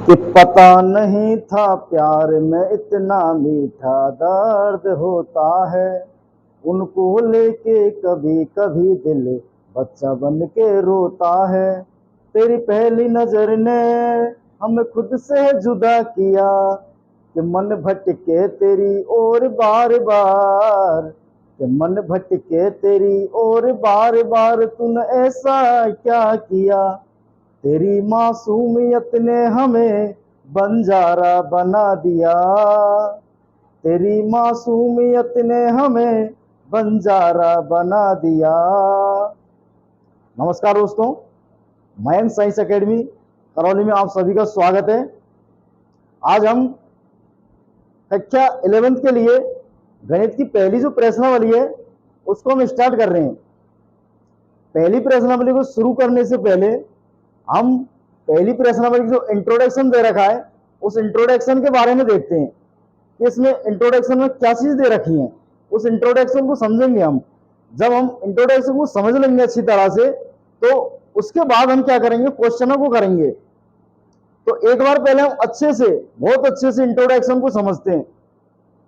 कि पता नहीं था प्यार में इतना मीठा दर्द होता है। उनको लेके कभी कभी दिल बच्चा बन के रोता है। तेरी पहली नजर ने हमें खुद से जुदा किया कि मन भटके तेरी ओर बार बार, कि मन भटके तेरी ओर बार बार, तूने ऐसा क्या किया। तेरी मासूमियत ने हमें बंजारा बना दिया, तेरी मासूमियत ने हमें बंजारा बना दिया। नमस्कार दोस्तों, मैथ साइंस एकेडमी करौली में आप सभी का स्वागत है। आज हम कक्षा 11th के लिए गणित की पहली जो प्रश्नावली है उसको हम स्टार्ट कर रहे हैं। पहली प्रश्नावली को शुरू करने से पहले हम पहली प्रश्नावली की जो इंट्रोडक्शन दे रखा है उस इंट्रोडक्शन के बारे में देखते हैं कि इसमें इंट्रोडक्शन में क्या चीज दे रखी है। उस इंट्रोडक्शन को समझेंगे हम। जब हम इंट्रोडक्शन को समझ लेंगे अच्छी तरह से तो उसके बाद हम क्या करेंगे, क्वेश्चनों को करेंगे। तो एक बार पहले हम अच्छे से, बहुत अच्छे से इंट्रोडक्शन को समझते हैं।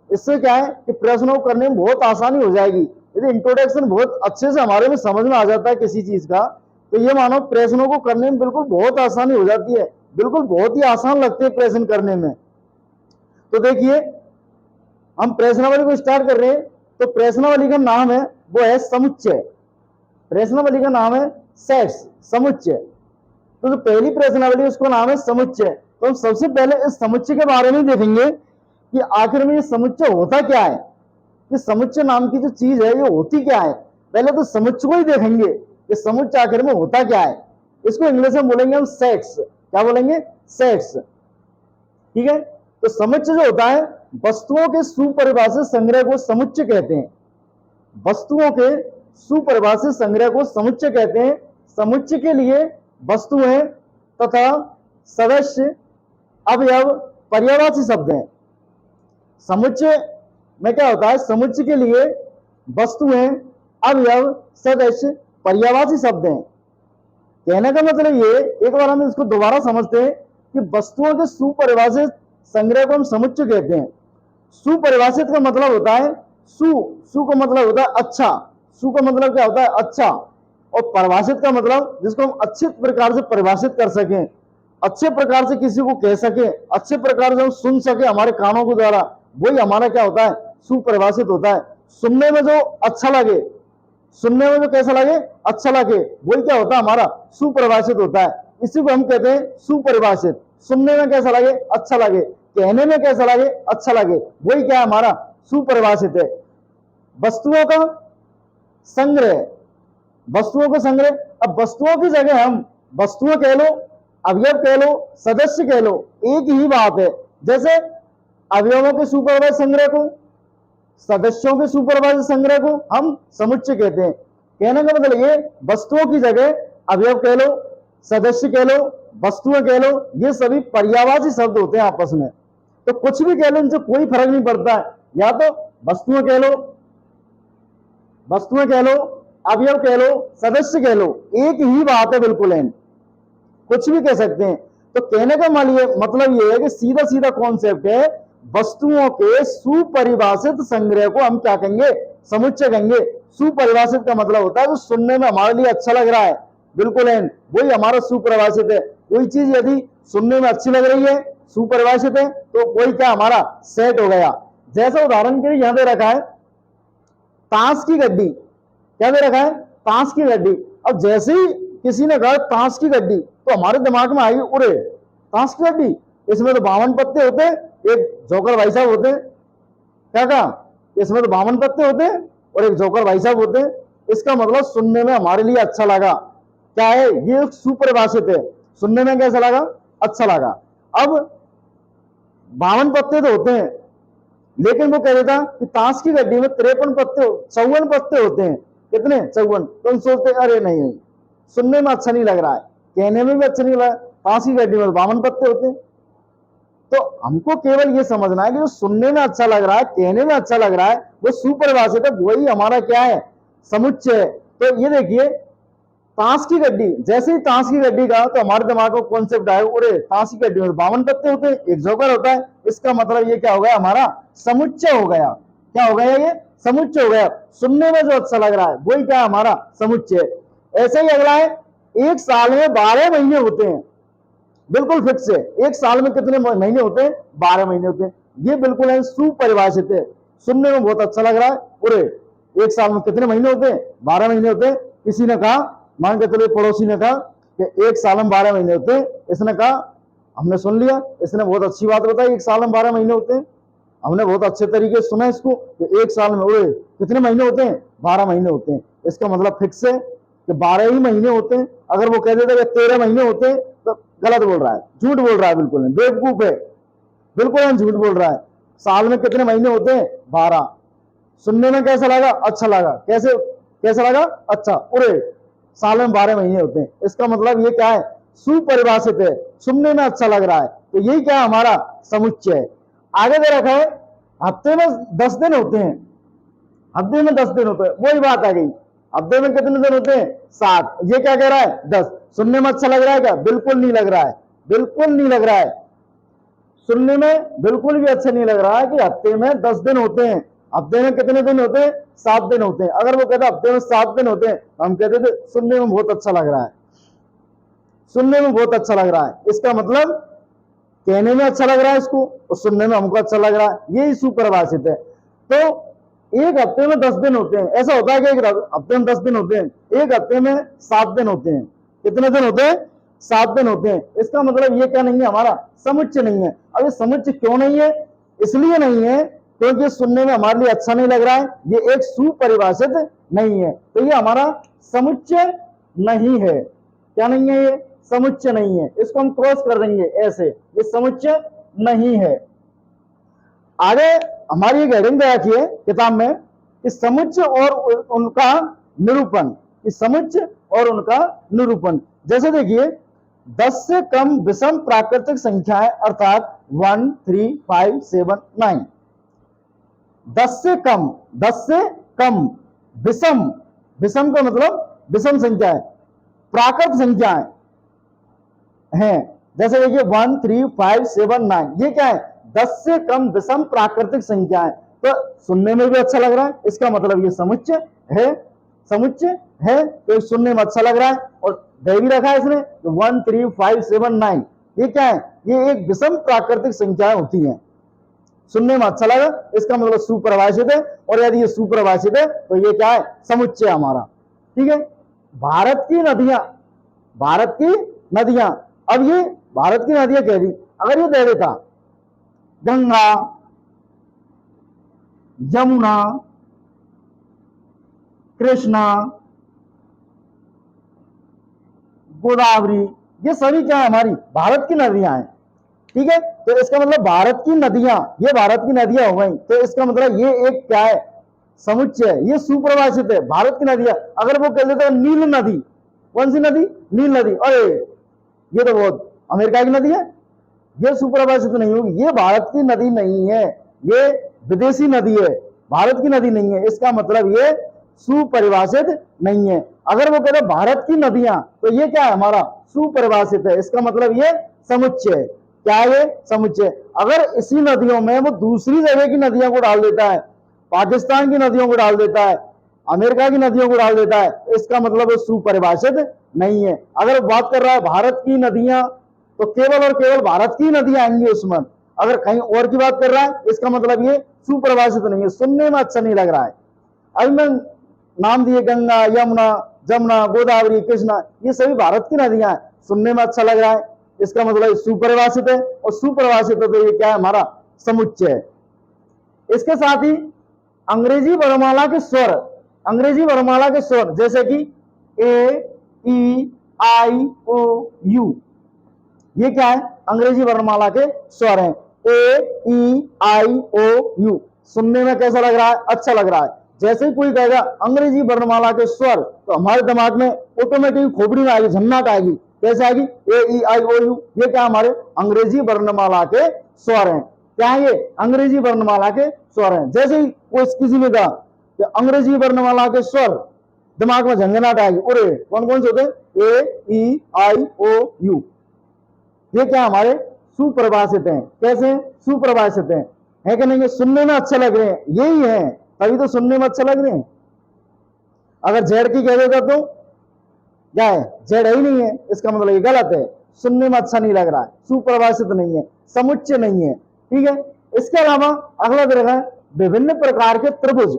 इससे क्या है कि प्रश्नों को करने में बहुत आसानी हो जाएगी। यदि इंट्रोडक्शन बहुत अच्छे से हमारे में समझ में आ जाता है किसी चीज का तो ये मानो प्रश्नों को करने में बिल्कुल बहुत आसानी हो जाती है, बिल्कुल बहुत ही आसान लगते हैं प्रश्न करने में। तो देखिए हम प्रश्नावली को स्टार्ट कर रहे हैं। तो प्रश्नावली का नाम है वो है समुच्चय। प्रश्नावली का नाम है सेट्स, समुच्चय। तो जो पहली प्रश्नावली उसका नाम है समुच्चय। तो हम सबसे पहले इस समुच्चय के बारे में देखेंगे कि आखिर में ये समुच्चय होता क्या है। कि समुच्चय नाम की जो चीज है ये होती क्या है। पहले तो समुच्चय को ही देखेंगे कि समुच्चय आखिर में होता क्या है। इसको इंग्लिश में बोलेंगे हम सेट्स। क्या बोलेंगे? सेट्स। ठीक है। तो समुच्चय जो होता है वस्तुओं के सुपरिभाषित संग्रह को समुच्चय कहते हैं। वस्तुओं के सुपरिभाषित संग्रह को समुच्चय कहते हैं। समुच्चय के लिए वस्तुएं तथा सदस्य, अवयव, पर्यायवाची शब्द हैं। समुच्चय में क्या होता है? समुच्चय के लिए वस्तुएं, अवयव, सदस्य, पर्यायवाची शब्द हैं। कहने का मतलब ये, एक बार हम इसको दोबारा समझते हैं कि वस्तुओं के सुपरिभाषित संग्रह को हम समुच्चय कहते हैं। सुपरिभाषित का मतलब होता है सु का मतलब होता है अच्छा। सु का मतलब क्या होता है? अच्छा। और परिभाषित का मतलब जिसको हम अच्छे प्रकार से परिभाषित कर सकें, अच्छे प्रकार से किसी को कह सके, अच्छे प्रकार से हम सुन सके हमारे कानों के द्वारा, वही हमारा क्या होता है? सुपरिभाषित होता है। सुनने में जो अच्छा लगे, सुनने में जो कैसा लगे? अच्छा लगे, वही क्या होता है? हमारा सुपरिभाषित होता है। इसी को हम कहते हैं सुपरिभाषित। सुनने में कैसा लगे? अच्छा लगे, कहने में कैसा लगे? अच्छा लगे, वही क्या है? हमारा सुपरिभाषित है। वस्तुओं का संग्रह, वस्तुओं का संग्रह। अब वस्तुओं की जगह हम वस्तुएं कह लो, अवयव कह लो, सदस्य कह लो, एक ही बात है। जैसे अवयवों के सुपरिभाषित संग्रह को, सदस्यों के सुपरिभाषित संग्रह को हम समुच्चय कहते हैं। कहने का मतलब ये, वस्तुओं की जगह अवयव कह लो, सदस्य कह लो, वस्तुएं कह लो, ये सभी पर्यायवाची शब्द होते हैं आपस में। तो कुछ भी कह लो, इनसे कोई फर्क नहीं पड़ता है। या तो वस्तुएं कह लो, वस्तुएं कह लो, अवयव कह लो, सदस्य कह लो, एक ही बात है बिल्कुल है, कुछ भी कह सकते हैं। तो कहने का मतलब ये है कि सीधा सीधा कॉन्सेप्ट है, वस्तुओं के सुपरिभाषित संग्रह को हम क्या कहेंगे? समुच्चय कहेंगे। सुपरिभाषित का मतलब होता है जो सुनने में हमारे लिए अच्छा लग रहा है, बिल्कुल है, वही हमारा सुपरिभाषित है। कोई चीज यदि सुनने में अच्छी लग रही है, सुपरिभाषित है, तो कोई क्या हमारा सेट हो गया। जैसा उदाहरण के लिए यहां दे रखा है ताश की गड्डी। क्या दे रखा है? ताश की गड्डी। अब जैसे ही किसी ने कहा ताश की गड्डी तो हमारे दिमाग में आई, उरे ताश की गड्डी, इसमें तो 52 पत्ते होते, एक जोकर भाई साहब होते। क्या कहा? इसमें तो 52 पत्ते होते और एक जोकर भाई साहब होते। इसका मतलब सुनने में हमारे लिए अच्छा लगा। क्या है? ये सुपरिभाषित है। सुनने में कैसा लगा? अच्छा लगा। अब 52 पत्ते तो होते हैं, लेकिन वो कह देता कि ताश की गड्डी में 53 पत्ते, 54 पत्ते होते हैं। कितने? 54। तो हम सोचते अरे नहीं, सुनने में अच्छा नहीं लग रहा है, कहने में भी अच्छा नहीं लग रहा है, ताश की गड्डी में 52 पत्ते होते हैं। तो हमको केवल ये समझना है कि जो सुनने में अच्छा लग रहा है, कहने में अच्छा लग रहा है, वो सुपरिभाषित है, वही हमारा क्या है? समुच्चय है। तो ये देखिए ताश की गड्डी, जैसे ही ताश की गड्डी का तो हमारे दिमाग में कॉन्सेप्ट आया, अरे ताश की गड्डी में 52 पत्ते होते हैं, एक जोकर होता है। इसका मतलब ये क्या हो गया, हमारा समुच्चय हो गया। क्या हो गया, ये समुच्चय हो गया। सुनने में जो अच्छा लग रहा है वही क्या, हमारा समुच्चय। ऐसे ही अगला है, एक साल में 12 महीने होते हैं। बिल्कुल फिक्स है, एक साल में कितने महीने होते हैं, 12 महीने होते हैं। ये बिल्कुल है सुपरिभाषित है, सुनने में बहुत अच्छा लग रहा है। अरे एक साल में कितने महीने होते हैं, 12 महीने होते हैं। किसी ने कहा, मान के चलो पड़ोसी ने कहा कि एक साल में 12 महीने होते हैं। इसने कहा, हमने सुन लिया, इसने बहुत अच्छी बात बताई, एक साल में 12 महीने होते हैं। हमने बहुत अच्छे तरीके से सुना इसको कि एक साल में कितने महीने होते हैं, 12 महीने होते हैं। इसका मतलब फिक्स है कि 12 ही महीने होते हैं। अगर वो कह देते 13 महीने होते हैं तो गलत बोल रहा है, झूठ बोल रहा है, बिल्कुल बेवकूफ है, बिल्कुल झूठ बोल रहा है। साल में कितने महीने होते हैं, 12। सुनने में कैसा लगा, अच्छा लगा। कैसे कैसा लगा, अच्छा। अरे साल में 12 महीने होते हैं, इसका मतलब ये क्या है, सुपरिभाषित है, सुनने में अच्छा लग रहा है। तो यही क्या है, हमारा समुच्चय है। आगे दे रखा है, हफ्ते में 10 दिन होते हैं। हफ्ते में 10 दिन होते हैं, वही बात आ गई। हफ्ते में कितने दिन होते हैं, 7। ये क्या कह रहा है, 10। सुनने में अच्छा लग रहा है क्या, बिल्कुल नहीं लग रहा है, बिल्कुल नहीं लग रहा है। सुनने में बिल्कुल भी अच्छा नहीं लग रहा है कि हफ्ते में 10 दिन होते हैं। हफ्ते में कितने दिन होते हैं, 7 दिन होते हैं। अगर वो कहता हफ्ते में 7 दिन होते हैं, हम कहते थे सुनने में बहुत अच्छा लग रहा है, सुनने में बहुत अच्छा लग रहा है। इसका मतलब कहने में अच्छा लग रहा है इसको, और सुनने में हमको अच्छा लग रहा है, यही सुपरिभाषित है। तो एक हफ्ते में 10 दिन होते हैं, ऐसा होता है कि एक हफ्ते में 10 दिन होते हैं, एक हफ्ते में 7 दिन होते हैं। कितने दिन होते हैं, 7 दिन होते हैं। इसका मतलब ये क्या नहीं है, हमारा समुच्चय नहीं है। अब ये समुच्चय क्यों नहीं है, इसलिए नहीं है क्योंकि सुनने में हमारे लिए अच्छा नहीं लग रहा है, ये एक सुपरिभाषित नहीं है। तो ये हमारा समुच्चय नहीं है। क्या नहीं है, ये समुच्चय नहीं है। इसको हम क्रॉस कर देंगे ऐसे, ये समुच्चय नहीं है। आगे हमारी एक हेडिंग दे रखी है किताब में कि समुच्चय और उनका निरूपण, इस समुच्चय और उनका निरूपण। जैसे देखिए, 10 से कम विषम प्राकृतिक संख्याएं अर्थात 1, 3, 5, 7, 9। 10 से कम, 10 से कम विषम, विषम का मतलब विषम संख्याएं, प्राकृत संख्याएं हैं। जैसे देखिए 1, 3, 5, 7, 9, ये क्या है, 10 से कम विषम प्राकृतिक संख्याएं। तो सुनने में भी अच्छा लग रहा है, इसका मतलब ये समुच्चय है, समुच्चय है। तो सुनने में अच्छा लग रहा है, और दे भी रखा है इसने 1, 3, 5, 7, 9। ये क्या है, ये एक विषम प्राकृतिक संख्याएं होती हैं। सुनने में अच्छा लगा, इसका मतलब सुपरिभाषित है। और यदि ये सुपरिभाषित है तो ये क्या है, समुच्चय हमारा। ठीक है। भारत की नदियां, भारत की नदियां, अब ये भारत की नदियां कह दी, अगर ये दे देता गंगा, यमुना, कृष्णा, गोदावरी, ये सभी क्या है, हमारी भारत की नदियां हैं। ठीक है। तो इसका मतलब भारत की नदियां, ये भारत की नदियां हो गई। तो इसका मतलब ये एक क्या है, समुच्चय है, ये सुपरिभाषित है, भारत की नदियां। अगर वो कह देते नील नदी, कौन सी नदी, नील नदी, अरे ये तो बहुत अमेरिका की नदी है, ये सुपरिभाषित नहीं होगी, ये भारत की नदी नहीं है, ये विदेशी नदी है, भारत की नदी नहीं है। इसका मतलब ये सुपरिभाषित नहीं है। अगर वो कहते भारत की नदियां, तो ये क्या है, हमारा सुपरिभाषित है, इसका मतलब ये समुच्चय है। क्या है, ये समुच्चय। अगर इसी नदियों में वो दूसरी जगह की नदियों को डाल देता है, पाकिस्तान की नदियों को डाल देता है, अमेरिका की नदियों को डाल देता है, इसका मतलब वो सुपरिभाषित नहीं है। अगर बात कर रहा है भारत की नदियां, तो केवल और केवल भारत की नदियां आएंगी उसमें। अगर कहीं और की बात कर रहा है, इसका मतलब ये सुपरिभाषित नहीं है, सुनने में अच्छा नहीं लग रहा है। अभी मैं नाम दिए गंगा, यमुना, जमुना, गोदावरी, कृष्णा, ये सभी भारत की नदियां हैं, सुनने में अच्छा लग रहा है, इसका मतलब सुपरिभाषित है। और सुपरिभाषित है तो ये क्या है, हमारा समुच्चय है। इसके साथ ही अंग्रेजी वर्णमाला के स्वर, अंग्रेजी वर्णमाला के स्वर जैसे कि ए, ई, आई, ओ, यू, ये क्या है, अंग्रेजी वर्णमाला के स्वर हैं। ए, ई, आई, ओ, यू, सुनने में कैसा लग रहा है, अच्छा लग रहा है। जैसे ही कोई कहेगा अंग्रेजी वर्णमाला के स्वर, तो हमारे दिमाग में ऑटोमेटिक खोपड़ी में आएगी, झन्नाट आएगी। कैसे आएगी, ए, ई, आई, ओ, यू, ये क्या हमारे अंग्रेजी वर्णमाला के स्वर हैं। क्या है, ये अंग्रेजी वर्णमाला के स्वर हैं। जैसे ही कोई किसी ने कहा कि अंग्रेजी वर्णमाला के स्वर दिमाग में झंझनाहट आएगी, अरे कौन कौन से होते हैं, ए ई आई ओ यू, ये क्या हमारे सुप्रभाषित हैं। कैसे सुप्रभाषित हैं, है कि नहीं, सुनने में अच्छे लग रहे हैं, यही है, तभी तो सुनने में अच्छे लग रहे हैं। अगर जेड की कह देगा तो क्या है, जेड ही नहीं है, इसका मतलब ये गलत है, सुनने में अच्छा नहीं लग रहा है, सुप्रभाषित नहीं है, समुच्चय नहीं है। ठीक है, इसके अलावा अगला देखा है विभिन्न प्रकार के त्रिभुज।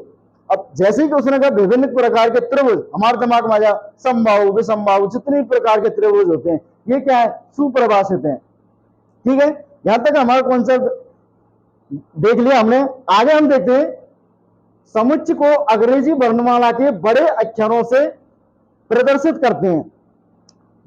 अब जैसे ही उसने कहा विभिन्न प्रकार के त्रिभुज, हमारे दिमाग में आ जाए समबाहु विषमबाहु, जितने प्रकार के त्रिभुज होते हैं ये क्या है, सुप्रभाषित है। ठीक है, यहां तक हमारा कॉन्सेप्ट देख लिया हमने। आगे हम देखते हैं समुच्चय को अंग्रेजी वर्णमाला के बड़े अक्षरों से प्रदर्शित करते हैं।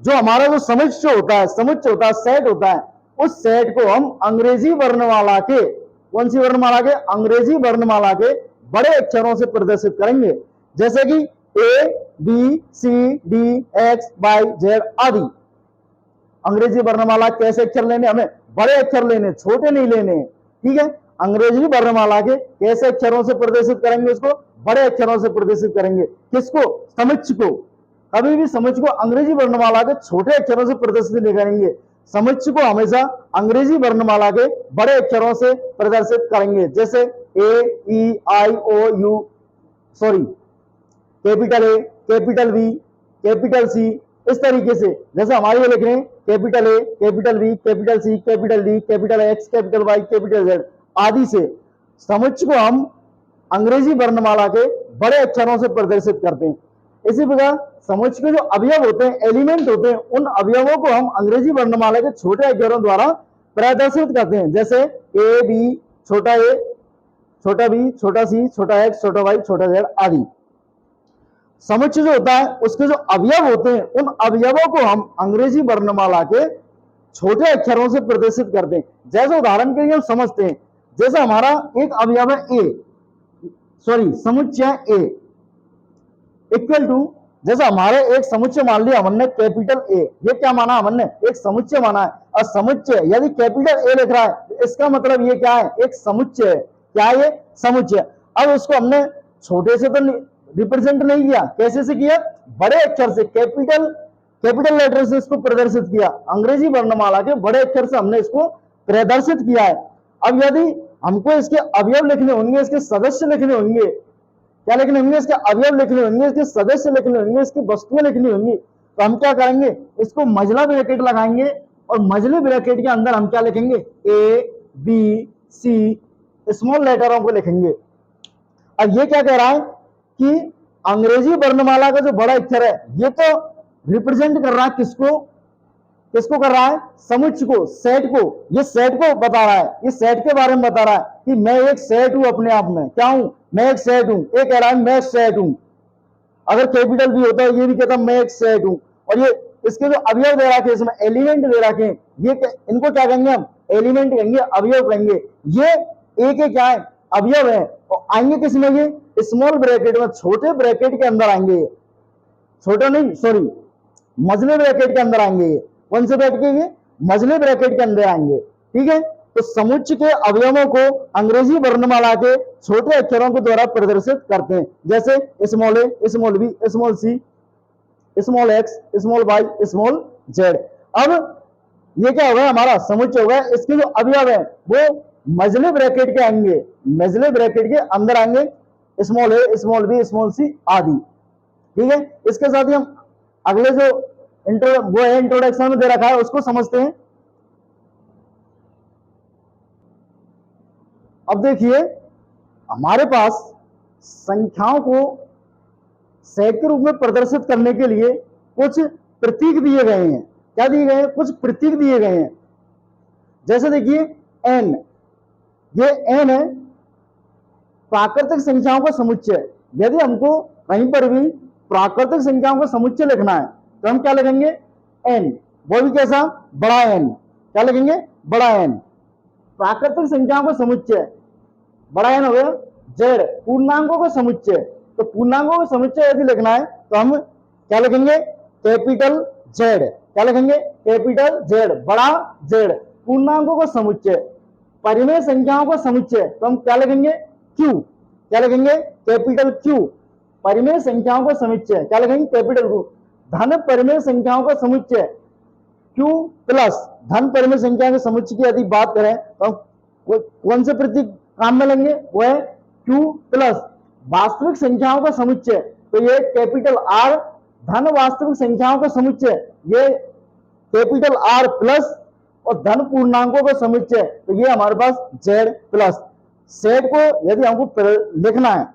जो हमारा जो समुच्चय होता है, सेट होता है, उस सेट को हम अंग्रेजी वर्णमाला के, कौन सी वर्णमाला के, अंग्रेजी वर्णमाला के बड़े अक्षरों से प्रदर्शित करेंगे। जैसे कि A B C D X Y Z आदि। अंग्रेजी वर्णमाला कैसे अक्षर लेने, हमें बड़े अक्षर लेने, छोटे नहीं लेने। ठीक है, अंग्रेजी वर्णमाला के कैसे अक्षरों से प्रदर्शित करेंगे, उसको बड़े अक्षरों से प्रदर्शित करेंगे। किसको, समुच्चय को। कभी भी समुच्चय को अंग्रेजी वर्णमाला के छोटे अक्षरों से प्रदर्शित नहीं करेंगे, समुच्चय को हमेशा अंग्रेजी वर्णमाला के बड़े अक्षरों से प्रदर्शित करेंगे। जैसे A E I O U, sorry, capital A, capital B, capital C, इस तरीके से। जैसे हमारे ये लिख रहे हैं capital A, capital B, capital C, capital D, capital X, capital Y, capital Z आदि से समुच्चय को हम अंग्रेजी वर्णमाला के बड़े अक्षरों से प्रदर्शित करते हैं। इसी प्रकार समुच्चय के जो अवयव होते हैं, एलिमेंट होते हैं, उन अवयवों को हम अंग्रेजी वर्णमाला के छोटे अक्षरों द्वारा प्रदर्शित करते हैं। जैसे ए बी, छोटा ए, छोटा बी, छोटा सी, छोटा एक्स, छोटा वाई, छोटा जेड आदि। समुच्चय जो होता है उसके जो अवयव होते हैं, उन अवयवों को हम अंग्रेजी वर्णमाला के छोटे अक्षरों से प्रदर्शित करते हैं। जैसे उदाहरण के लिए हम समझते हैं, जैसे हमारा एक अवयव है ए, सॉरी समुच्चय ए इक्वल टू, जैसे हमारे एक समुच्चय मान लिया हमने कैपिटल ए, ये क्या माना हमने, एक समुच्चय माना है। और समुच्चय यदि कैपिटल ए लिख रहा है, इसका मतलब ये क्या है, एक समुच्चय है। क्या है ये, समुच्चय। अब उसको हमने छोटे से तो रिप्रेजेंट नहीं किया, कैसे से किया, बड़े अक्षर से, कैपिटल लेटर से इसको प्रदर्शित किया। अंग्रेजी वर्णमाला के बड़े अक्षर से हमने इसको प्रदर्शित किया है। अब यदि हमको इसके अवयव लिखने होंगे, इसके सदस्य लिखने होंगे, क्या लिखने होंगे, इसके अवयव लिखने होंगे, इसके सदस्य लिखने होंगे, इसकी वस्तुएं लिखनी होंगी, तो हम क्या करेंगे, इसको मजला ब्रैकेट लगाएंगे और मजले ब्रैकेट के अंदर हम क्या लिखेंगे, ए बी सी स्मॉल लेटरों को लिखेंगे। अब ये क्या कह रहा है कि अंग्रेजी वर्णमाला का जो बड़ा अक्षर है ये तो रिप्रेजेंट कर रहा है किसको, किसको कर रहा है, समुच्चय को, सेट को। ये सेट को बता रहा है, ये सेट के बारे में बता रहा है कि मैं एक सेट हूं, अपने आप में क्या हूं, मैं एक सेट हूं। ये कह रहा है मैं सेट हूं। अगर कैपिटल भी होता है ये भी कहता मैं एक सेट हूं। और ये इसके जो अवयव दे रखे, इसमें एलिमेंट दे रखे, ये इनको क्या कहेंगे हम, एलिमेंट कहेंगे, अवयव कहेंगे। ये एक क्या है, अवयव है। और आएंगे किसमें, ये स्मॉल ब्रैकेट में, छोटे ब्रैकेट के अंदर आएंगे, छोटा नहीं सॉरी मजले ब्रैकेट के अंदर आएंगे। ये कौन से ब्रैकेट के, ये मजले ब्रैकेट के अंदर आएंगे। ठीक है, तो समुच्चय के अवयवों को अंग्रेजी वर्णमाला के छोटे अक्षरों के द्वारा प्रदर्शित करते हैं। जैसे small A, small B, small C, small X, small Y, small Z. अब ये क्या होगा, हमारा समुच्चय होगा, इसके जो अवयव है वो मजले ब्रैकेट के आएंगे, मजले ब्रैकेट के अंदर आएंगे, small A, small B, small सी आदि। ठीक है, इसके साथ ही हम अगले जो वो है इंट्रोडक्शन में दे रखा है उसको समझते हैं। अब देखिए हमारे पास संख्याओं को सेट के रूप में प्रदर्शित करने के लिए कुछ प्रतीक दिए गए हैं। क्या दिए गए हैं, कुछ प्रतीक दिए गए हैं। जैसे देखिए एन, ये एन है प्राकृतिक संख्याओं का समुच्चय। यदि हमको कहीं पर भी प्राकृतिक संख्याओं का समुच्चय लिखना है तो हम क्या लिखेंगे, एन, वो भी कैसा, बड़ा एन। क्या लिखेंगे, बड़ा एन। प्राकृतिक संख्याओं का समुच्चय बड़ा एन हो गया। जेड, पूर्णांकों का समुच्चय, तो पूर्णांकों का समुच्चय यदि लिखना है तो हम क्या लिखेंगे, कैपिटल जेड। क्या लिखेंगे, कैपिटल जेड, बड़ा जेड। पूर्णांकों का समुच्चय, परिमेय संख्याओं का समुच्चय, तो हम क्या लिखेंगे, क्यू। क्या लिखेंगे, कैपिटल क्यू। परिमेय संख्याओं का समुच्चय, क्या लिखेंगे, कैपिटल Q। धन परिमेय संख्याओं का समुच्चय Q प्लस, धन परिमेय संख्या के समुच्चय की यदि बात करें तो कौन से प्रतीक काम में लेंगे, वो है Q प्लस वास्तविक संख्याओं का समुच्चय, तो ये कैपिटल R। धन वास्तविक संख्याओं का समुच्चय ये कैपिटल R प्लस, और धन पूर्णांकों का समुच्चय तो ये हमारे पास Z प्लस। सेट को यदि हमको लिखना है,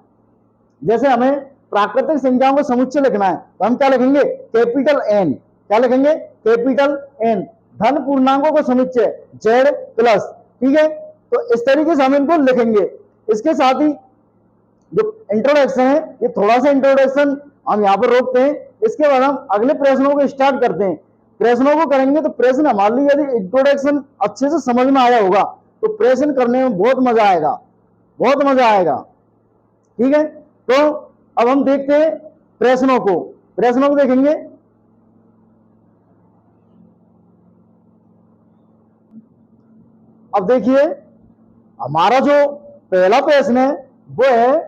जैसे हमें प्राकृतिक संख्याओं का समुच्चय लिखना है तो हम क्या लिखेंगे, कैपिटल N। क्या लिखेंगे, कैपिटल N। धन पूर्णांकों का समुच्चय Z प्लस, ठीक है। तो इस तरीके से हम इनको लिखेंगे। इसके साथ ही जो इंट्रोडक्शन है, ये थोड़ा सा इंट्रोडक्शन हम यहाँ पर रोकते हैं, इसके बाद हम अगले प्रश्नों को स्टार्ट करते हैं। प्रश्नों को करेंगे तो प्रश्न हमारे लिए यदि इंट्रोडक्शन अच्छे से समझ में आया होगा तो प्रश्न करने में बहुत मजा आएगा, बहुत मजा आएगा, ठीक है। तो अब हम देखते हैं प्रश्नों को देखेंगे। अब देखिए हमारा जो पहला प्रश्न है वो है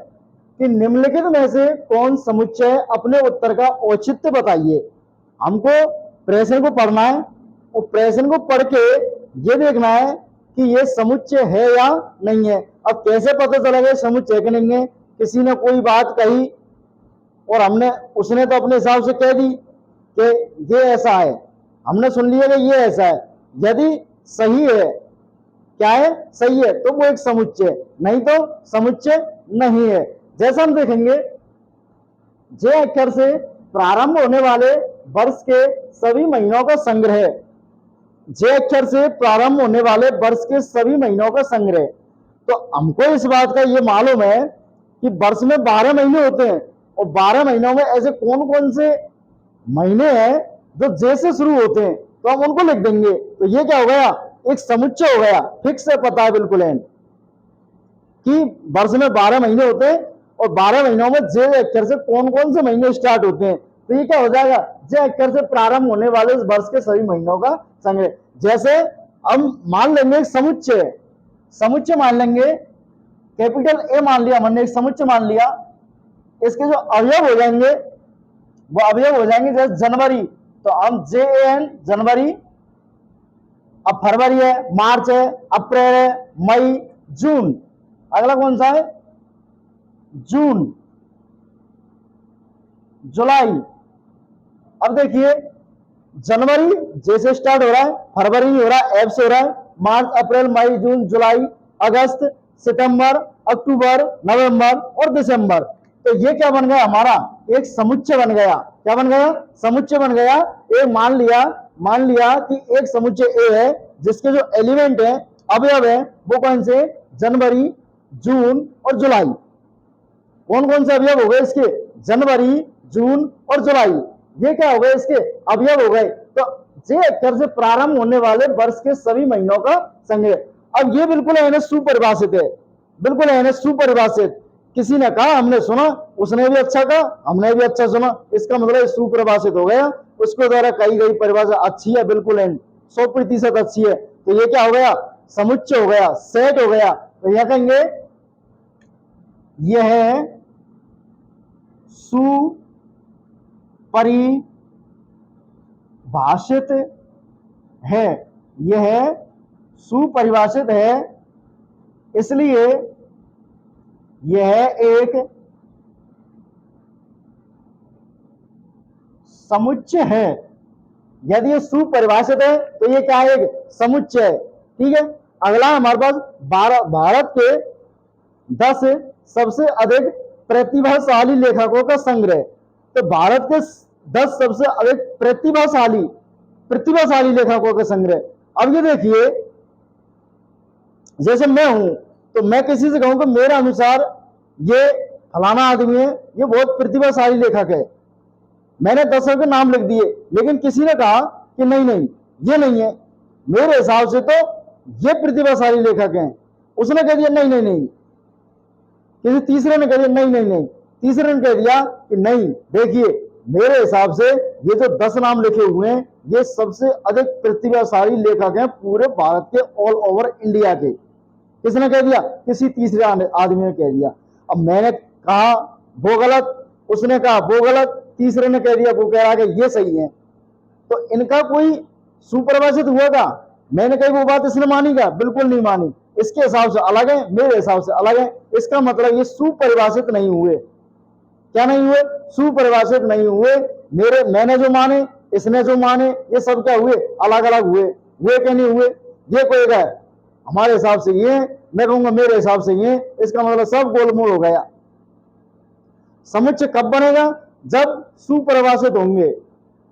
कि निम्नलिखित में से कौन समुच्चय, अपने उत्तर का औचित्य बताइए। हमको प्रश्न को पढ़ना है और प्रश्न को पढ़ के ये देखना है कि ये समुच्चय है या नहीं है। अब कैसे पता चलेगा समुच्चय कि नहीं है, किसी ने कोई बात कही और उसने तो अपने हिसाब से कह दी कि ये ऐसा है, हमने सुन लिया कि ये ऐसा है। यदि सही है, क्या है, सही है, तो वो एक समुच्चय, नहीं तो समुच्चय नहीं है। जैसा हम देखेंगे, जे अक्षर से प्रारंभ होने वाले वर्ष के सभी महीनों का संग्रह, जे अक्षर से प्रारंभ होने वाले वर्ष के सभी महीनों का संग्रह। तो हमको इस बात का ये मालूम है कि वर्ष में 12 महीने होते हैं और 12 महीनों में ऐसे कौन कौन से महीने हैं जो जे से शुरू होते हैं, तो हम उनको लिख देंगे। तो ये क्या हो गया, एक समुच्चय हो गया। फिक्स से पता है बिल्कुल है कि वर्ष में 12 महीने होते हैं और 12 महीनों में जे अक्षर से कौन कौन से महीने स्टार्ट होते हैं, तो ये क्या हो जाएगा, जे अक्षर से प्रारंभ होने वाले इस वर्ष के सभी महीनों का संग्रह। जैसे हम मान लेंगे समुच्चय मान लेंगे, कैपिटल ए मान लिया हमने, एक समुच्चय मान लिया। इसके जो अवयव हो जाएंगे वो अवयव हो जाएंगे, जैसे जनवरी, तो हम JAN जनवरी, अब फरवरी है, मार्च है, अप्रैल है, मई, जून, अगला कौन सा है, जून, जुलाई। अब देखिए जनवरी जे से स्टार्ट हो रहा है, फरवरी हो रहा है, एफ से हो रहा है, मार्च, अप्रैल, मई, जून, जुलाई, अगस्त, सितंबर, अक्टूबर, नवंबर और दिसंबर। तो ये क्या बन गया, हमारा एक समुच्चय बन गया। क्या बन गया, समुच्चय बन गया। एक मान लिया कि एक समुच्चय ए है जिसके जो एलिमेंट है, अवयव है, वो कौन से, जनवरी, जून और जुलाई। कौन कौन से अवयव हो गए इसके, जनवरी, जून और जुलाई, ये क्या हो गए, इसके अवयव हो गए। तो जे अक्षर से प्रारंभ होने वाले वर्ष के सभी महीनों का संग्रह। अब ये बिल्कुल है सुपरिभाषित है, बिल्कुल है सुपरिभाषित। किसी ने कहा, हमने सुना, उसने भी अच्छा कहा, हमने भी अच्छा सुना, इसका मतलब सुपरिभाषित हो गया। उसके द्वारा कही गई परिभाषा अच्छी है, बिल्कुल 100% अच्छी है। तो ये क्या हो गया, समुच्चय हो गया, सेट हो गया। तो यह कहेंगे यह है सुपरिभाषित है, यह सुपरिभाषित है, इसलिए यह एक समुच्चय है। यदि ये सुपरिभाषित है तो ये क्या है, एक समुच्चय है, ठीक है। अगला हमारे पास भारत के 10 सबसे अधिक प्रतिभाशाली लेखकों का संग्रह। तो भारत के 10 सबसे अधिक प्रतिभाशाली लेखकों का संग्रह। अब ये देखिए, जैसे मैं हूं तो मैं किसी से कहूं कि मेरे अनुसार ये फलाना आदमी है, ये बहुत प्रतिभाशाली लेखक है, मैंने 10 के नाम लिख दिए, लेकिन किसी ने कहा कि नहीं नहीं ये नहीं है, मेरे हिसाब से तो ये प्रतिभाशाली लेखक हैं। उसने कह दिया नहीं नहीं नहीं, किसी तीसरे ने कह दिया नहीं नहीं नहीं, तीसरे ने कह दिया कि नहीं, देखिए मेरे हिसाब से ये जो 10 नाम लिखे हुए हैं ये सबसे अधिक प्रतिभाशाली लेखक हैं पूरे भारत के, ऑल ओवर इंडिया के। किसने कह दिया, किसी तीसरे आदमी ने कह दिया। अब मैंने कहा वो गलत, उसने कहा वो गलत, तीसरे ने कह दिया, वो कह रहा कि ये सही है। तो इनका कोई सुपरिभाषित हुआ का? मैंने कही वो बात इसने मानी का? बिल्कुल नहीं मानी। इसके हिसाब से अलग है, मेरे हिसाब से अलग है। इसका मतलब ये सुपरिभाषित नहीं हुए। क्या नहीं हुए? सुपरिभाषित नहीं हुए। मैंने जो माने, इसने जो माने, ये सब क्या हुए? अलग अलग हुए। हुए क्या नहीं हुए? ये कोई है हमारे हिसाब से ये, मैं कहूंगा मेरे हिसाब से ये, इसका मतलब सब गोलमोल हो गया। समुच्चय कब बनेगा? जब सुपरिभाषित होंगे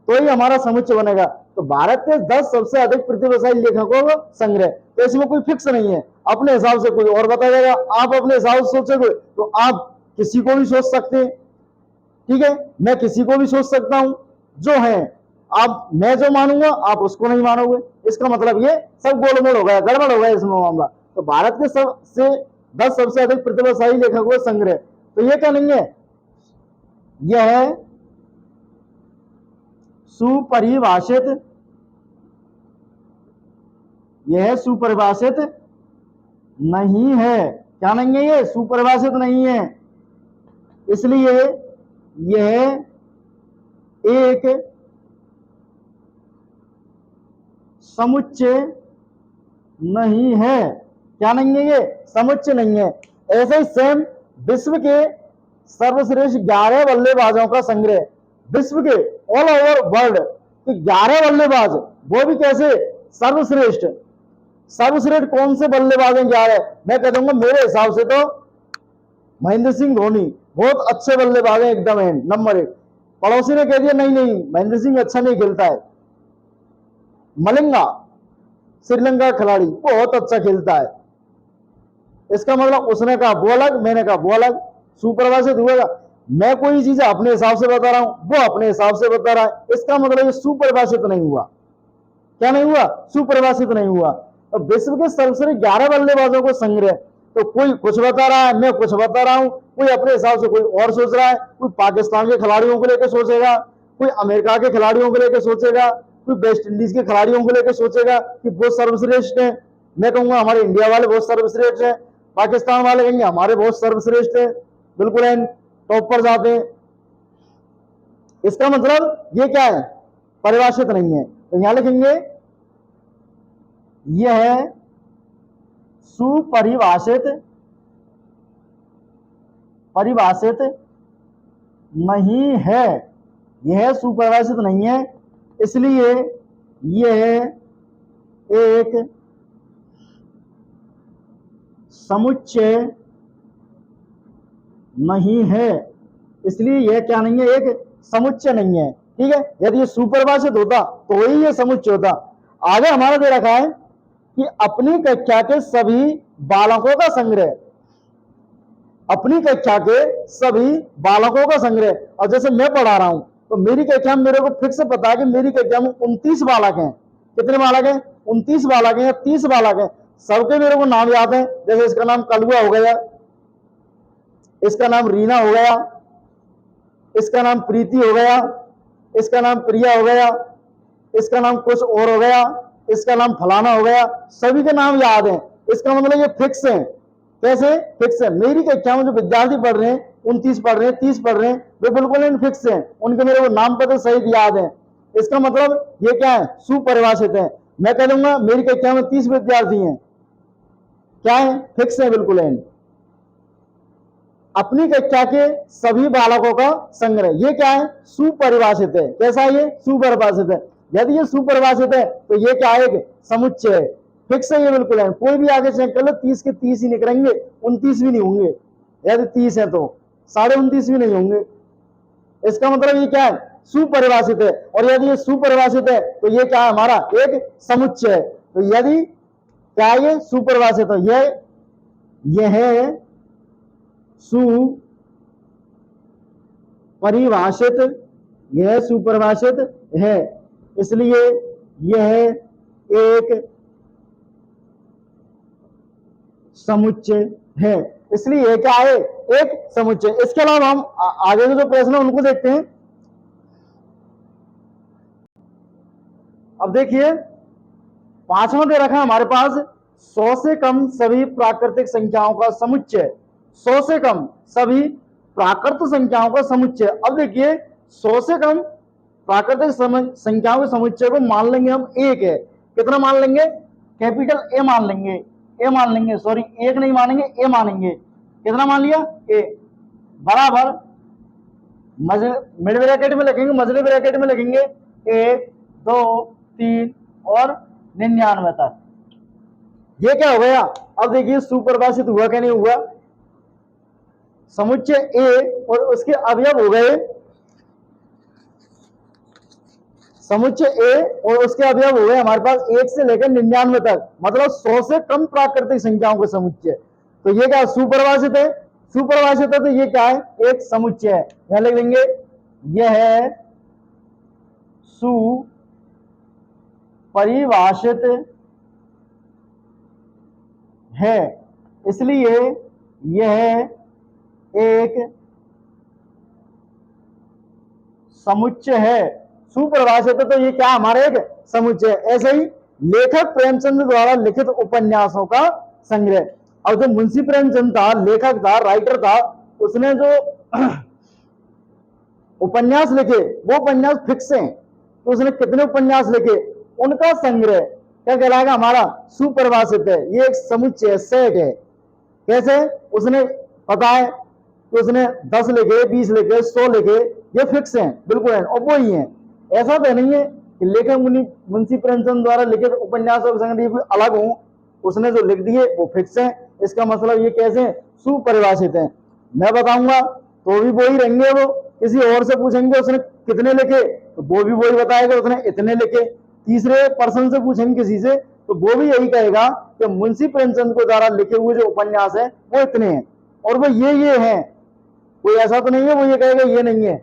तो ही हमारा समुच्चय बनेगा। तो भारत के 10 सबसे अधिक प्रतिभाशाली लेखकों का संग्रह, तो इसमें कोई फिक्स नहीं है, अपने हिसाब से कोई और बताएगा। आप अपने हिसाब से सोचोगे तो आप किसी को भी सोच सकते हैं, ठीक है, मैं किसी को भी सोच सकता हूं। जो है आप, मैं जो मानूंगा आप उसको नहीं मानोगे। इसका मतलब ये सब गोलमोल हो गया, गड़बड़ हो गया इसमें मामला। तो भारत के सबसे 10 सबसे अधिक प्रतिभाशाली लेखकों का संग्रह, तो ये क्या नहीं है? यह है सुपरिभाषित, यह सुपरिभाषित नहीं है। क्या नहीं है? ये सुपरिभाषित नहीं है। इसलिए यह एक समुच्चय नहीं है। क्या नहीं है? ये समुच्चय नहीं है। ऐसे ही सेम विश्व के सर्वश्रेष्ठ 11 बल्लेबाजों का संग्रह, विश्व के ऑल ओवर वर्ल्ड के 11 बल्लेबाज, वो भी कैसे? सर्वश्रेष्ठ। सर्वश्रेष्ठ कौन से बल्लेबाज हैं 11? मैं कह दूंगा मेरे हिसाब से तो महेंद्र सिंह धोनी बहुत अच्छे बल्लेबाज हैं, एकदम है नंबर 1। पड़ोसी ने कह दिया नहीं नहीं महेंद्र सिंह अच्छा नहीं खेलता है। मलिंगा श्रीलंका खिलाड़ी बहुत अच्छा खेलता है। इसका मतलब उसने कहा वो अलग, मैंने कहा वो अलग, सुपरिभाषित हुएगा। मैं कोई चीज अपने हिसाब से बता रहा हूं, वो अपने हिसाब से बता रहा है, इसका मतलब ये सुपरिभाषित नहीं हुआ। क्या नहीं हुआ? सुपरिभाषित नहीं हुआ। तो विश्व के सर्वश्रेष्ठ 11 बल्लेबाजों को संग्रह, तो कोई कुछ बता रहा है, मैं कुछ बता रहा हूं, कोई अपने हिसाब से कोई और सोच रहा है। कोई पाकिस्तान के खिलाड़ियों को लेकर सोचेगा, कोई अमेरिका के खिलाड़ियों को लेकर सोचेगा, कोई वेस्ट इंडीज के खिलाड़ियों को लेकर सोचेगा कि वो सर्वश्रेष्ठ है। मैं कहूंगा हमारे इंडिया वाले बहुत सर्वश्रेष्ठ है, पाकिस्तान वाले कहेंगे हमारे बहुत सर्वश्रेष्ठ है, बिल्कुल है, टॉप पर जाते हैं। इसका मतलब ये क्या है? परिभाषित नहीं है। तो यहां लिखेंगे यह है सुपरिभाषित, परिभाषित नहीं है। यह सुपरिभाषित नहीं है, इसलिए यह एक समुच्चय नहीं है। इसलिए यह क्या नहीं है? एक समुच्चय नहीं है, ठीक है। यदि ये सुपरिभाषित होता तो वही ये समुच्चय होता। आगे हमारा दे रखा है कि अपनी कक्षा के सभी बालकों का संग्रह, अपनी कक्षा के सभी बालकों का संग्रह। और जैसे मैं पढ़ा रहा हूं तो मेरी कक्षा में मेरे को फिक्स पता है कि मेरी कक्षा में 29 बालक हैं। कितने बालक हैं? 29 बालक हैं या 30 बालक हैं। सबके मेरे को नाम याद है। जैसे इसका नाम कलुआ हो गया, इसका नाम रीना हो गया, इसका नाम प्रीति हो गया, इसका नाम प्रिया हो गया, इसका नाम कुछ और हो गया, इसका नाम फलाना हो गया। सभी के नाम याद हैं। इसका मतलब ये फिक्स है। कैसे फिक्स है? मेरी कक्षा में जो विद्यार्थी पढ़ रहे हैं, 29 पढ़ रहे हैं, 30 पढ़ रहे हैं, वे बिल्कुल फिक्स हैं। उनके मेरे को नाम पता सहित याद है। इसका मतलब ये क्या है? सुपरिभाषित है। मैं कह दूंगा मेरी कक्षा में 30 विद्यार्थी हैं, क्या है? फिक्स है, बिल्कुल है। अपनी कक्षा के सभी बालकों का संग्रह, ये क्या है? सुपरिभाषित है। कैसा है ये? सुपरिभाषित है। यदि ये सुपरिभाषित है तो ये क्या है? एक समुच्चय है, फिक्स है ये, बिल्कुल है। कोई भी आगे चेक कर लो, 30 के 30 ही निकलेंगे, 29 भी नहीं होंगे। यदि 30 है तो 29.5 भी नहीं होंगे। इसका मतलब ये क्या है? सुपरिभाषित है। और यदि ये सुपरिभाषित है तो ये क्या है? हमारा एक समुच्चय है। तो यदि क्या ये सुपरिभाषित है, यह सुपरिभाषित, यह सुपरिभाषित है, इसलिए यह एक समुच्चय है। इसलिए यह क्या है? एक समुच्चय। इसके अलावा हम आगे के जो प्रश्न है उनको देखते हैं। अब देखिए 5वां दे रखा है हमारे पास, 100 से कम सभी प्राकृतिक संख्याओं का समुच्चय। 100 से कम सभी प्राकृत संख्याओं का समुच्चय। अब देखिए 100 से कम प्राकृतिक संख्याओं के समुच्चय को मान लेंगे हम एक है। कितना मान लेंगे? कैपिटल ए मान लेंगे, ए मान लेंगे, सॉरी एक नहीं मानेंगे, ए मानेंगे। कितना मान लिया? ए बराबर मिड ब्रैकेट में लिखेंगे, मजली ब्रैकेट में लिखेंगे 1 2 3 और 99 तक। ये क्या हो गया? अब देखिए सुपरिभाषित हुआ क्या नहीं हुआ? समुच्चय ए और उसके अवयव हो गए, समुच्चय ए और उसके अवयव हो गए हमारे पास 1 से लेकर 99 तक, मतलब 100 से कम प्राकृतिक संख्याओं के समुच्चय। तो ये क्या सुपरिभाषित है? सुपरिभाषित है तो ये क्या है? एक समुच्चय है। यहां लिख लेंगे यह है सुपरिभाषित है, इसलिए यह एक समुच्चय है। सुपरिभाषित है तो ये क्या हमारे एक समुच्चय। ऐसे ही लेखक प्रेमचंद द्वारा लिखित उपन्यासों का संग्रह। अब जो मुंशी प्रेमचंद था, लेखक था, राइटर था, उसने जो उपन्यास लिखे वो उपन्यास फिक्स हैं। तो उसने कितने उपन्यास लिखे, उनका संग्रह क्या कहलाएगा? हमारा सुपरिभाषित है। ये एक समुच्चय सेट है। कैसे? उसने पता है कि उसने 10 लिखे, 20 लिखे, 100 लिखे, ये फिक्स हैं, बिल्कुल है, और वो ही है। ऐसा तो नहीं है कि लेखक मुंशी प्रेमचंद द्वारा लिखित उपन्यासों के संग्रह अलग हो, उसने जो लिख दिए वो फिक्स है। इसका मतलब ये कैसे? सुपरिभाषित है। मैं बताऊंगा तो भी वो ही रहेंगे, वो किसी और से पूछेंगे उसने कितने लिखे तो वो भी वही बताएगा उसने इतने लिखे। तीसरे पर्सन से पूछेंगे किसी से तो वो भी यही कहेगा कि मुंशी प्रेमचंद को द्वारा लिखे हुए जो उपन्यास है वो इतने हैं और वो ये हैं। कोई ऐसा तो नहीं है वो ये कहेगा ये नहीं है,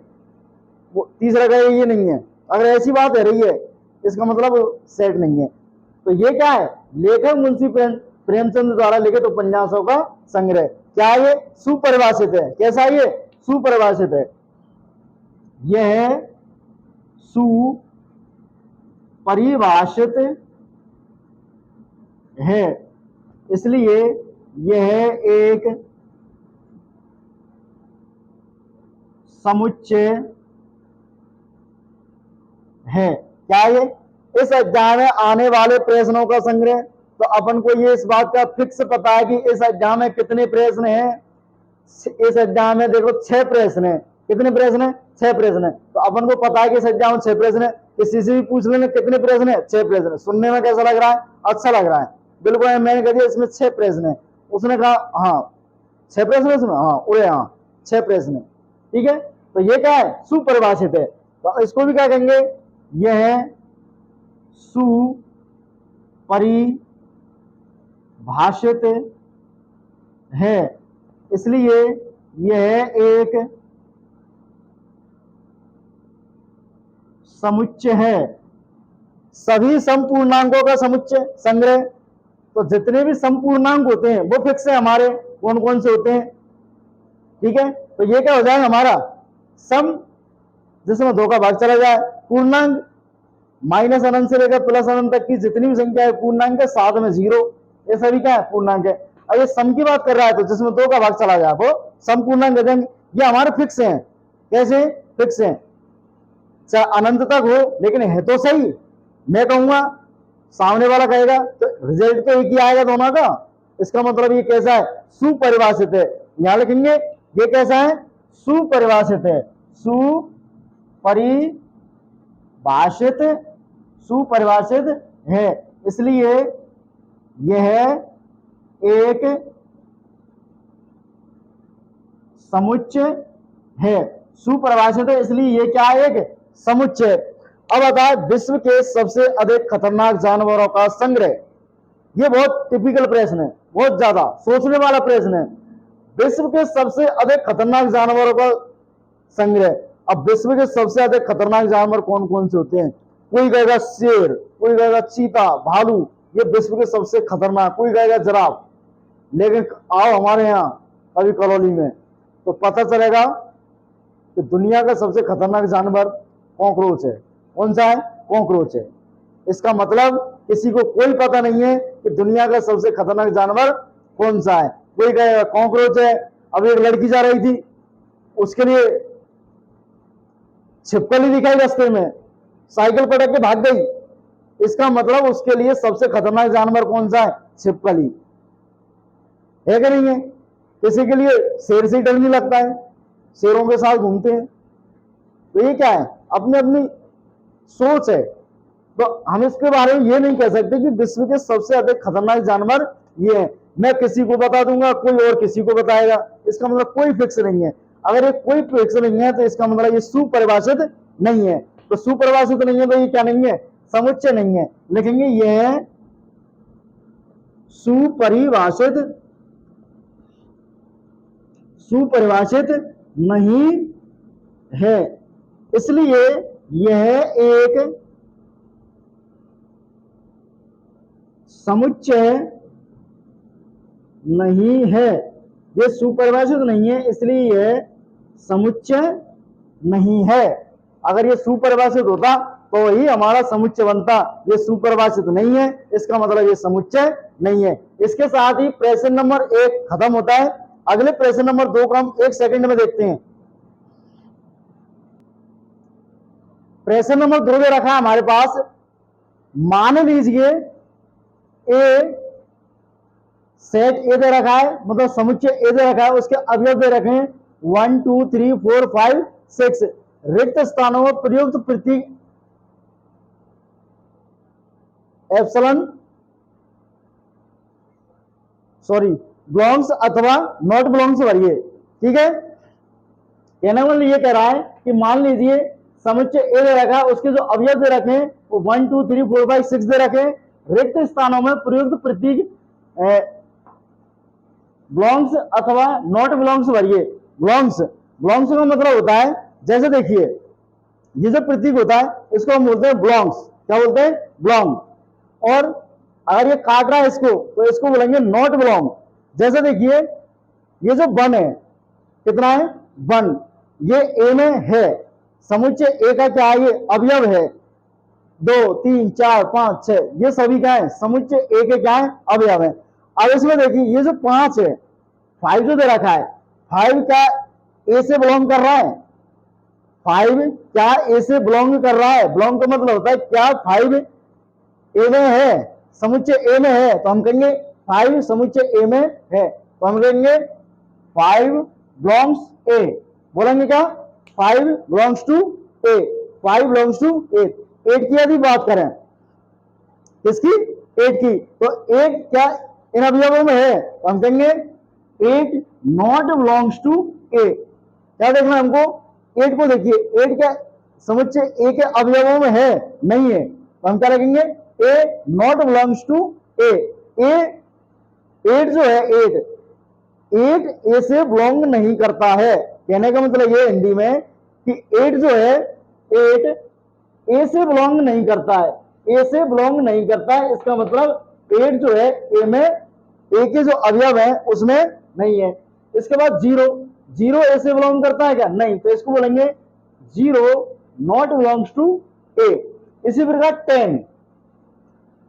वो तीसरा कहेगा ये नहीं है। अगर ऐसी बात है रही है इसका मतलब सेट नहीं है। तो ये क्या है? लेखक मुंशी प्रेमचंद द्वारा लिखित उपन्यासों का संग्रह। क्या ये? सुपरिभाषित है। कैसा ये? सुपरिभाषित है। यह सुपरिभाषित है, इसलिए यह एक समुच्चय है। क्या ये? इस अध्याय में आने वाले प्रश्नों का संग्रह। तो अपन को ये इस बात का फिक्स पता है कि इस अध्याय में कितने प्रश्न हैं। इस अध्याय में देखो 6 प्रश्न है। कितने प्रश्न है? 6 प्रश्न है। तो अपन को पता है कि इस अध्याय में 6 प्रश्न है। किसी से भी पूछ लेना कितने प्रश्न है? 6 प्रश्न है। सुनने में कैसा लग रहा है? अच्छा लग रहा है, बिल्कुल। मैंने कह दिया इसमें 6 प्रश्न है। उसने कहा हाँ 6 प्रश्न इसमें, हाँ उरे हाँ 6 प्रश्न है। ठीक है, तो ये क्या है? सुपरिभाषित है। तो इसको भी क्या कहेंगे? यह सुपरिभाषित है, इसलिए यह एक समुच्चय है। सभी संपूर्णांकों का समुच्चय संग्रह। तो जितने भी संपूर्णांक होते हैं वो फिक्स है हमारे। कौन कौन से होते हैं? ठीक है, तो ये क्या हो जाएगा हमारा? सम जिसमें 2 का भाग चला जाए, पूर्णांक माइनस अनंत से लेकर प्लस अनंत तक की जितनी भी संख्या है पूर्णांक है, साथ में 0, ये सभी क्या है? पूर्णांक है। अब ये सम की बात कर रहा है तो जिसमें 2 का भाग चला जाए वो सम पूर्णांक हो जाएंगे। ये हमारे फिक्स हैं। कैसे फिक्स हैं? चाहे अनंत तक हो लेकिन है तो सही। मैं कहूंगा, सामने वाला कहेगा, तो रिजल्ट तो एक ही आएगा दोनों का। इसका मतलब ये कैसा है? सुपरिभाषित है। यहां लिखेंगे ये कैसा है? सुपरिभाषित है। सुपरिभाषित, सुपरिभाषित है, इसलिए यह एक समुच्चय है। सुपरिभाषित है इसलिए ये क्या है? एक समुच्चय। अब आता है विश्व के सबसे अधिक खतरनाक जानवरों का संग्रह। ये बहुत टिपिकल प्रश्न है, बहुत ज्यादा सोचने वाला प्रश्न है। विश्व के सबसे अधिक खतरनाक जानवरों का संग्रह। अब विश्व के सबसे अधिक खतरनाक जानवर कौन कौन से होते हैं? कोई कहेगा शेर, कोई कहेगा चीता, भालू, ये विश्व के सबसे खतरनाक। कोई कहेगा जिराफ। लेकिन आओ हमारे यहाँ कभी करौली में तो पता चलेगा कि दुनिया का सबसे खतरनाक जानवर कॉकरोच है। कौन सा है? कॉकरोच है। इसका मतलब किसी को कोई पता नहीं है कि दुनिया का सबसे खतरनाक जानवर कौन सा है। कोई कहेगा कॉकरोच है। अब एक लड़की जा रही थी उसके लिए छिपकली दिखाई रास्ते में, साइकिल पटक के भाग गई, इसका मतलब उसके लिए सबसे खतरनाक जानवर कौन सा है? छिपकली है कि नहीं है? किसी के लिए शेर से डर नहीं लगता है, शेरों के साथ घूमते हैं। तो ये क्या है? अपनी अपनी सोच है। तो हम इसके बारे में ये नहीं कह सकते कि विश्व के सबसे अधिक खतरनाक जानवर ये है। मैं किसी को बता दूंगा, कोई और किसी को बताएगा, इसका मतलब कोई फिक्स नहीं है। अगर ये कोई फिक्स नहीं है तो इसका मतलब ये सुपरिभाषित नहीं है। तो सुपरिभाषित नहीं है तो ये क्या नहीं है? समुच्चय नहीं है। लिखेंगे ये है सुपरिभाषित, सुपरिभाषित नहीं है, इसलिए यह एक समुच्चय नहीं है। ये सुपरिभाषित नहीं है, इसलिए यह समुच्चय नहीं है। अगर ये सुपरिभाषित होता तो वही हमारा समुच्चय बनता। ये सुपरिभाषित नहीं है, इसका मतलब ये समुच्चय नहीं है। इसके साथ ही प्रश्न नंबर 1 खत्म होता है। अगले प्रश्न नंबर 2 को हम 1 सेकंड में देखते हैं। प्रश्न नंबर 2 दे रखा है हमारे पास, मान लीजिए ए सेट ए दे रखा है, मतलब समुच्चय ए दे रखा है, उसके अवयव दे रखे हैं 1 2 3 4 5 6। रिक्त स्थानों में प्रयुक्त प्रतीक एप्सिलॉन बिलोंग्स अथवा नॉट बिलोंग्स भरिए। ठीक है, कहने वाला ये कह रहा है कि मान लीजिए समुच्चय ए दे रखा है, उसके जो अवयव दे रखे हैं वो 1 2 3 4 5 6 दे रखे हैं। रिक्त स्थानों में प्रयुक्त प्रतीक बिलोंग्स अथवा नॉट बिलोंग्स भरिए। बिलोंग्स का मतलब होता है, जैसे देखिए ये जो प्रतीक होता है इसको हम बोलते हैं बिलोंग्स। क्या बोलते हैं? बिलोंग। और अगर ये काट रहा है इसको तो इसको बोलेंगे नॉट बिलोंग। जैसे देखिए ये जो 1 है, कितना है? 1, ये ए में है, समुच्चय ए का क्या है? ये अवयव है। 2 3 4 5 6 ये सभी क्या है? समुच्चय ए के क्या है? अवयव है। अब इसमें देखिए ये जो 5 है, 5 जो दे रखा है, 5 क्या ए से बिलोंग कर रहा है? 5 क्या ए से बिलोंग कर रहा है? बिलोंग का मतलब होता है क्या 5 ए में है, समुच्चय ए में है, तो हम कहेंगे 5 समुच्चय ए में है, तो हम कहेंगे 5 बिलोंग्स ए। बोलेंगे क्या? 5 belongs to A, 5 belongs to A. 8 की यदि बात करें, किसकी? 8 की, तो 8 क्या इन अवयवों में है, तो हम कहेंगे 8 नॉट बिलोंग्स टू ए। क्या देखना है हमको? 8 को देखिए, 8 क्या समुच्चय ए के अवयवों में है? नहीं है, तो हम क्या लिखेंगे? ए नॉट बिलोंग्स टू ए। ए 8 जो है 8 ए से बिलोंग नहीं करता है। कहने का मतलब ये हिंदी में कि 8 जो है 8 ए से बिलोंग नहीं करता है, ए से बिलोंग नहीं करता है। इसका मतलब 8 जो है ए में, ए के जो अवयव है उसमें नहीं है। इसके बाद 0 ए से बिलोंग करता है क्या? नहीं, तो इसको बोलेंगे 0 नॉट बिलोंग्स टू ए। इसी प्रकार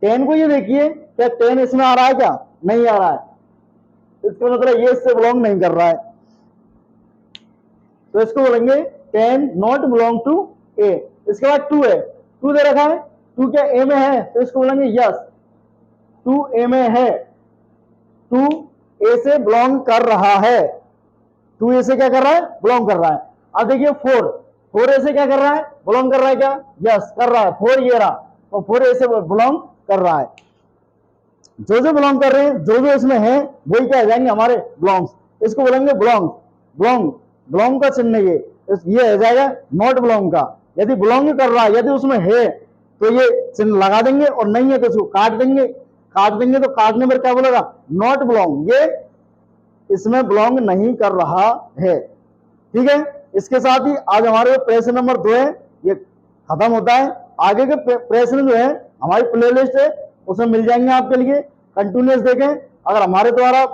10 को ये देखिए, क्या 10 इसमें आ रहा है क्या? नहीं आ रहा है, इसका मतलब ये इससे बिलोंग नहीं कर रहा है, तो इसको बोलेंगे 10 नॉट बिलोंग टू ए। इसके बाद 2 है, 2 दे रखा है, 2 क्या ए में है, तो इसको बोलेंगे यस 2 ए में है, 2 ए से बिलोंग कर रहा है, 2 ए से क्या कर रहा है? बिलोंग कर रहा है। अब देखिए 4 ए से क्या कर रहा है? बिलोंग कर रहा है क्या? यस कर रहा है, 4 ये रहा, तो 4 ए से बिलोंग कर रहा है। जो जो बिलोंग कर रहे हैं, जो जो इसमें है, वही क्या हो जाएंगे? हमारे बिलोंग्स। इसको बोलेंगे बिलोंग का चिन्ह ये हो जाएगा नॉट बिलोंग का। यदि बिलोंग कर रहा है, यदि उसमें है तो ये चिन्ह लगा देंगे, और नहीं है तो इसको काट देंगे तो काटने पर क्या बोलेगा? नॉट बिलोंग, ये इसमें बिलोंग नहीं कर रहा है। ठीक है, इसके साथ ही आज हमारे प्रश्न नंबर 2 है ये खत्म होता है। आगे के प्रश्न जो है हमारी प्लेलिस्ट है उसमें मिल जाएंगे आपके लिए, कंटिन्यूअस देखें। अगर हमारे द्वारा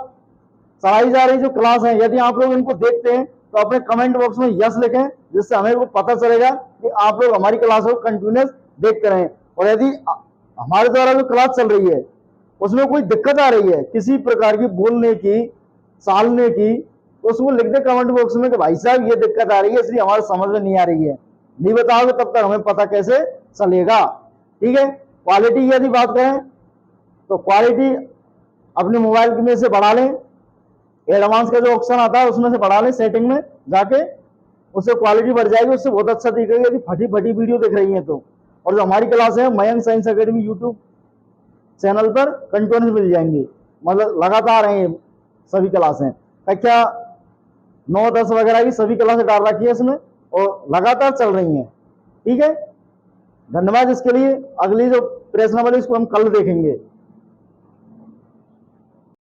चलाई जा रही जो क्लास है, यदि आप लोग इनको देखते हैं तो अपने कमेंट बॉक्स में यस लिखें, जिससे हमें को पता चलेगा कि आप लोग हमारी क्लास को कंटिन्यूअस देखते रहें। और यदि हमारे द्वारा जो क्लास चल रही है उसमें कोई दिक्कत आ रही है किसी प्रकार की, बोलने की, चालने की, तो उसको लिख दे कमेंट बॉक्स में कि भाई साहब ये दिक्कत आ रही है, इसलिए हमारे समझ में नहीं आ रही है। नहीं बताओगे तब तक हमें पता कैसे चलेगा। ठीक है, क्वालिटी की यदि बात करें तो क्वालिटी अपने मोबाइल में से बढ़ा लें, एडवांस का जो ऑप्शन आता है उसमें से बढ़ा लें, सेटिंग में जाके उससे क्वालिटी बढ़ जाएगी, उससे बहुत अच्छा दिखेगा यदि फटी फटी वीडियो दिख रही है तो। और जो हमारी क्लास है Mayank science academy YouTube channel पर कंटिन्यूस मिल जाएंगे, मतलब लगातार हैं सभी क्लासें। कक्षा 9, 10 वगैरह की सभी क्लासें डाल रखी है इसमें और लगातार चल रही हैं। ठीक है, धन्यवाद इसके लिए। अगली जो प्रश्नावली इसको हम कल देखेंगे।